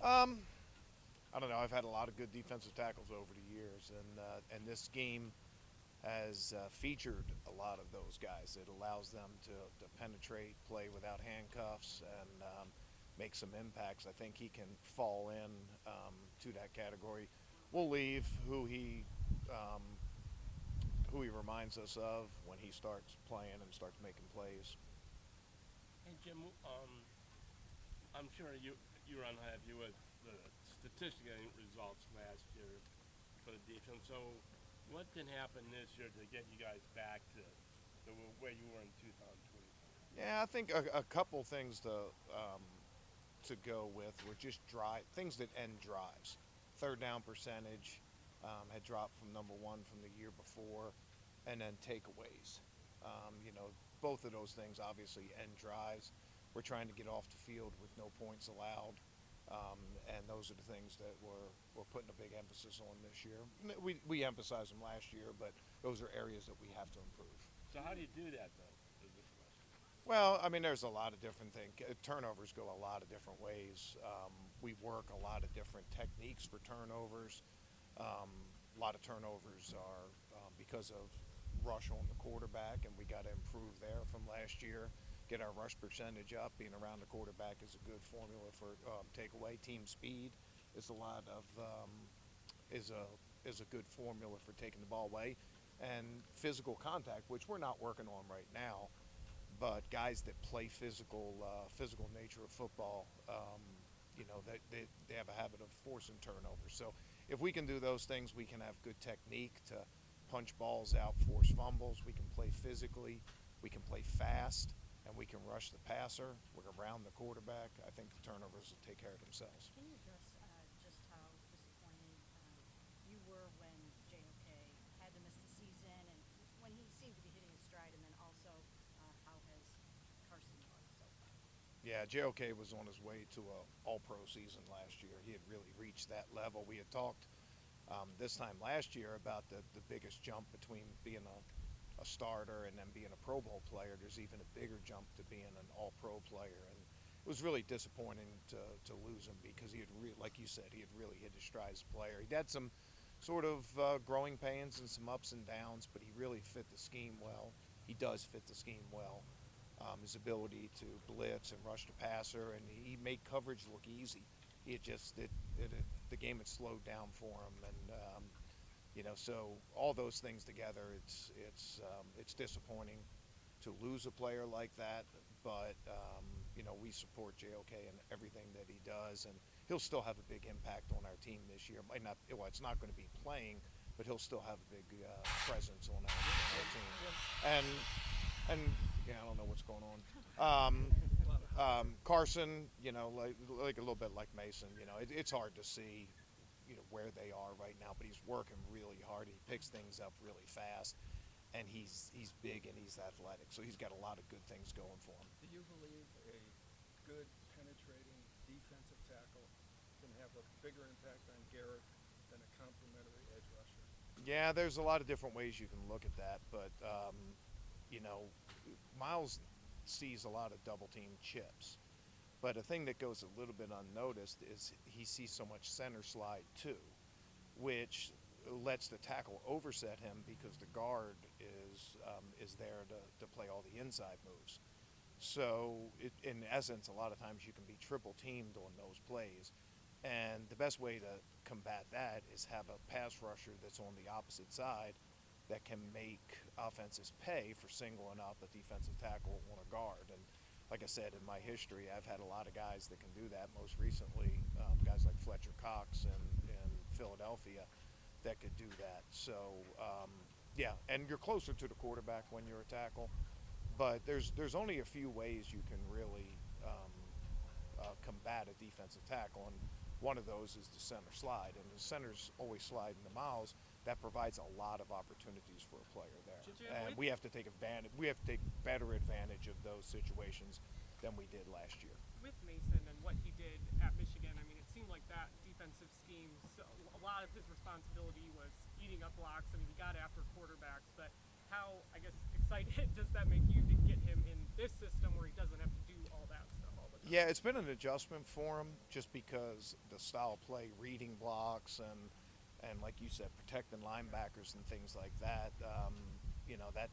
I don't know. I've had a lot of good defensive tackles over the years, and this game has featured a lot of those guys. It allows them to penetrate, play without handcuffs, and make some impacts. I think he can fall in to that category. We'll leave um, who he reminds us of when he starts playing and starts making plays. Hey Jim, I'm sure you were unhappy with the statistic results last year for the defense. So, what can happen this year to get you guys back to the where you were in 2020? Yeah, I think a couple things to go with were just things that end drives. Third down percentage had dropped from number one from the year before, and then takeaways. Both of those things obviously end drives. We're trying to get off the field with no points allowed, and those are the things that we're putting a big emphasis on this year. We emphasized them last year, but those are areas that we have to improve. So, how do you do that though? Is the question. Well, I mean, there's a lot of different things. Turnovers go a lot of different ways. We work a lot of different techniques for turnovers. A lot of turnovers are because of rush on the quarterback, and we got to improve there from last year. Get our rush percentage up. Being around the quarterback is a good formula for takeaway. Team speed is a lot of is a good formula for taking the ball away, and physical contact, which we're not working on right now. But guys that play physical nature of football, they have a habit of forcing turnovers. So if we can do those things, we can have good technique to punch balls out, force fumbles. We can play physically, we can play fast, and we can rush the passer. We're around the quarterback. I think the turnovers will take care of themselves. Can you address just how disappointed you were when JOK had to miss the season and when he seemed to be hitting his stride, and then also how has Carson gone so far? Yeah, JOK was on his way to a all-pro season last year. He had really reached that level. We had talked this time last year about the biggest jump between being a starter and then being a Pro Bowl player. There's even a bigger jump to being an all-pro player. And it was really disappointing to lose him because he had, like you said, he had really hit his stride as a player. He'd had some sort of growing pains and some ups and downs, but he really fit the scheme well. He does fit the scheme well. His ability to blitz and rush the passer, and he made coverage look easy. It just the game had slowed down for him, and so all those things together, it's disappointing to lose a player like that. But we support JOK and everything that he does, and he'll still have a big impact on our team this year. Might not, well, it's not going to be playing, but he'll still have a big presence on our team. And yeah, I don't know what's going on. Carson, like a little bit like Mason, it's hard to see, where they are right now, but he's working really hard. He picks things up really fast, and he's big and he's athletic, so he's got a lot of good things going for him. Do you believe a good penetrating defensive tackle can have a bigger impact on Garrett than a complimentary edge rusher? Yeah, there's a lot of different ways you can look at that, but Myles sees a lot of double team chips. But a thing that goes a little bit unnoticed is he sees so much center slide too, which lets the tackle overset him because the guard is there to play all the inside moves. So in essence, a lot of times you can be triple teamed on those plays. And the best way to combat that is have a pass rusher that's on the opposite side that can make offenses pay for singling up a defensive tackle on a guard. And like I said, in my history, I've had a lot of guys that can do that. Most recently, guys like Fletcher Cox in Philadelphia that could do that. So, yeah, and you're closer to the quarterback when you're a tackle. But there's only a few ways you can really combat a defensive tackle, and one of those is the center slide. And the center's always sliding to Myles. That provides a lot of opportunities for a player there, and we have to take advantage. We have to take better advantage of those situations than we did last year. With Mason and what he did at Michigan, I mean, it seemed like that defensive scheme, so a lot of his responsibility was eating up blocks. I mean, he got after quarterbacks, but how, I guess, excited does that make you to get him in this system where he doesn't have to do all that stuff all the time? Yeah, it's been an adjustment for him just because the style of play, reading blocks, and like you said, protecting linebackers and things like that.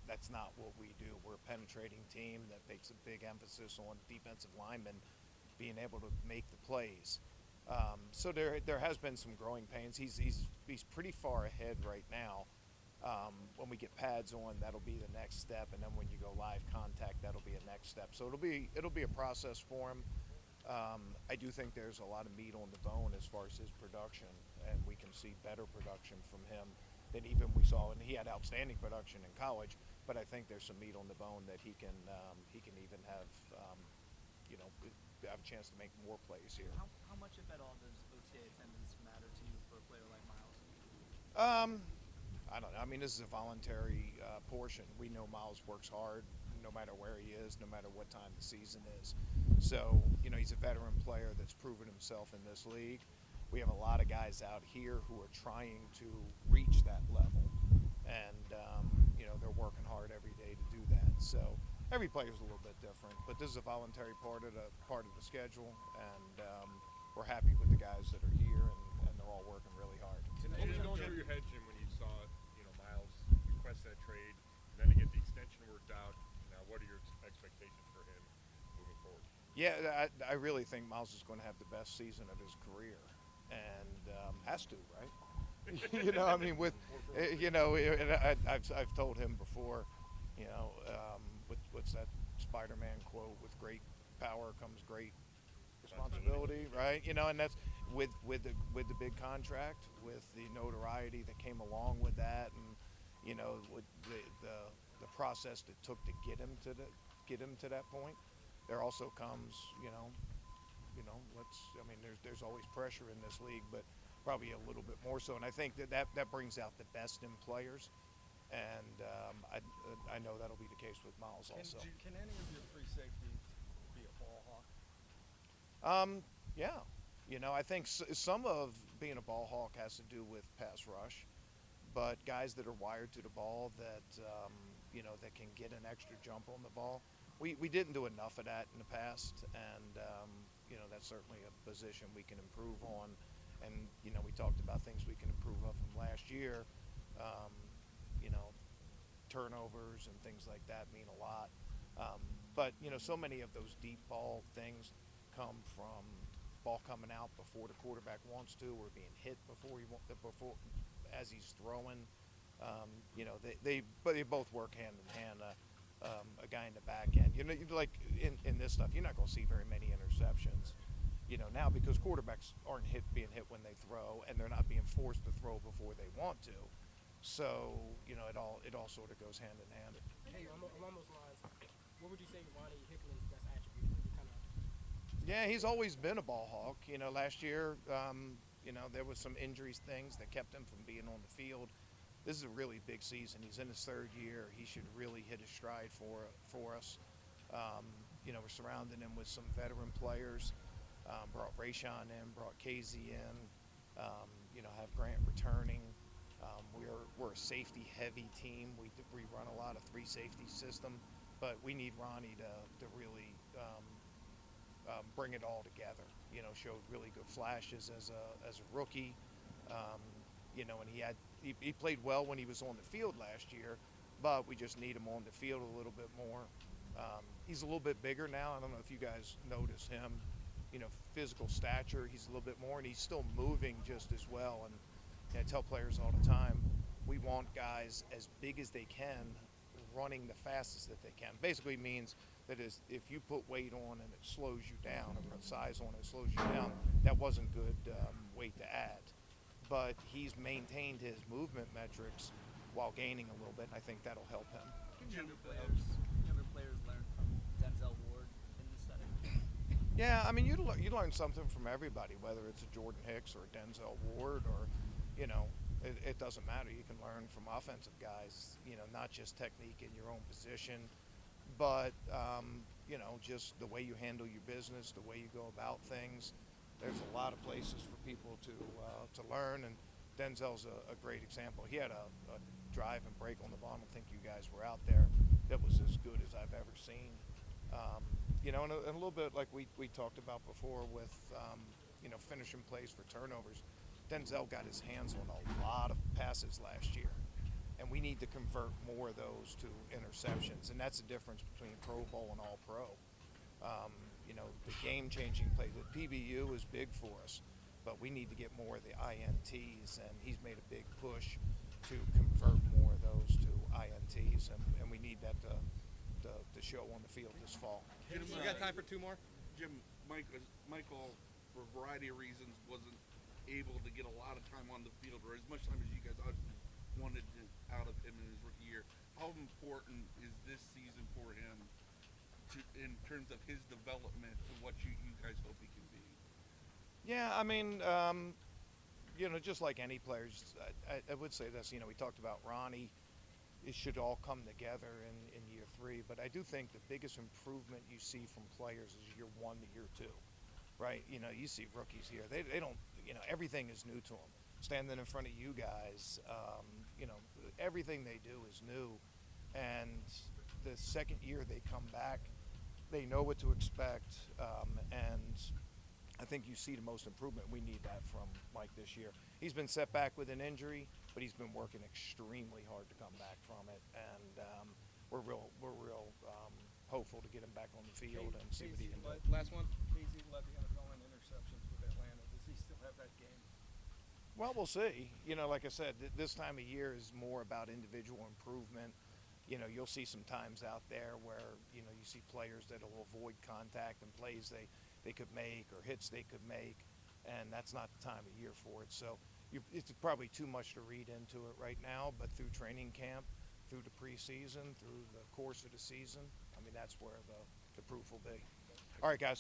That's not what we do. We're a penetrating team that makes a big emphasis on defensive linemen being able to make the plays. So there has been some growing pains. He's pretty far ahead right now. When we get pads on, that'll be the next step, and then when you go live contact, that'll be a next step. So it'll be a process for him. I do think there's a lot of meat on the bone as far as his production, and we can see better production from him than even we saw. And he had outstanding production in college, but I think there's some meat on the bone that he can even have have a chance to make more plays here. How much, if at all, does OTA attendance matter to you for a player like Myles? I don't know. I mean, this is a voluntary portion. We know Myles works hard no matter where he is, no matter what time the season is. So, he's a veteran player that's proven himself in this league. We have a lot of guys out here who are trying to reach that level. And, they're working hard every day to do that. So every player is a little bit different. But this is a voluntary part of the schedule. And we're happy with the guys that are here, and they're all working really hard. What was going through your head, Jim, when you saw, Myles request that trade, and then to get the extension worked out? Now, what are your expectations for him moving forward? Yeah, I really think Myles is going to have the best season of his career, and has to, right? I mean, I've told him before, what's that Spider-Man quote? With great power comes great responsibility, right? And that's with the big contract, with the notoriety that came along with that, and with the process that took to get him to that point. There also comes, there's always pressure in this league, but probably a little bit more so. And I think that brings out the best in players, and I know that'll be the case with Myles also. Can any of your free safeties be a ball hawk? Yeah. I think some of being a ball hawk has to do with pass rush, but guys that are wired to the ball that that can get an extra jump on the ball. We didn't do enough of that in the past, and that's certainly a position we can improve on. And we talked about things we can improve on from last year. Turnovers and things like that mean a lot. But so many of those deep ball things come from ball coming out before the quarterback wants to, or being hit before as he's throwing. They both work hand in hand. A guy in the back end, like in this stuff, you're not going to see very many interceptions. Now because quarterbacks aren't being hit when they throw, and they're not being forced to throw before they want to. So it all sort of goes hand in hand. Hey, along those lines, what would you say Ronnie Hickman's best attribute is? Yeah, he's always been a ball hawk. Last year, there was some injuries, things that kept him from being on the field. This is a really big season. He's in his third year. He should really hit his stride for us. We're surrounding him with some veteran players. Brought Rayshon in, brought Casey in. Have Grant returning. We're a safety-heavy team. We run a lot of three safety system, but we need Ronnie to really bring it all together. Showed really good flashes as a rookie. And he played well when he was on the field last year, but we just need him on the field a little bit more. He's a little bit bigger now. I don't know if you guys notice him. Physical stature, he's a little bit more, and he's still moving just as well. And I tell players all the time, we want guys as big as they can, running the fastest that they can. Basically means that if you put weight on and it slows you down, or put size on and it slows you down, that wasn't good weight to add. But he's maintained his movement metrics while gaining a little bit, and I think that'll help him. Younger players learn from Denzel Ward in this setting? Yeah, I mean, you learn something from everybody, whether it's a Jordan Hicks or a Denzel Ward, or, it doesn't matter. You can learn from offensive guys, not just technique in your own position, but, just the way you handle your business, the way you go about things. There's a lot of places for people to learn, and Denzel's a great example. He had a drive and break on the ball. I don't think you guys were out there. That was as good as I've ever seen. You know, and a little bit like we talked about before with, finishing plays for turnovers. Denzel got his hands on a lot of passes last year, and we need to convert more of those to interceptions, and that's the difference between Pro Bowl and All Pro. The game-changing play, the PBU is big for us, but we need to get more of the INTs, and he's made a big push to convert more of those to INTs, and we need that to show on the field this fall. Jim, we got time for two more. Jim, Michael, for a variety of reasons, wasn't able to get a lot of time on the field, or as much time as you guys wanted out of him in his rookie year. How important is this season for him in terms of his development and what you guys hope he can be? Yeah, I mean, just like any players, I would say this. We talked about Ronnie. It should all come together in year 3. But I do think the biggest improvement you see from players is year 1 to year 2, right? You see rookies here. They don't, everything is new to them. Standing in front of you guys, everything they do is new. And the second year they come back, they know what to expect. And I think you see the most improvement. We need that from Mike this year. He's been set back with an injury, but he's been working extremely hard to come back from it, and we're real hopeful to get him back on the field and see what he can do. Last one. KZ led the NFL in interceptions with Atlanta. Does he still have that game? Well, we'll see. Like I said, this time of year is more about individual improvement. You'll see some times out there where, you see players that will avoid contact and plays they could make or hits they could make, and that's not the time of year for it. So it's probably too much to read into it right now, but through training camp, through the preseason, through the course of the season, I mean, that's where the proof will be. All right, guys.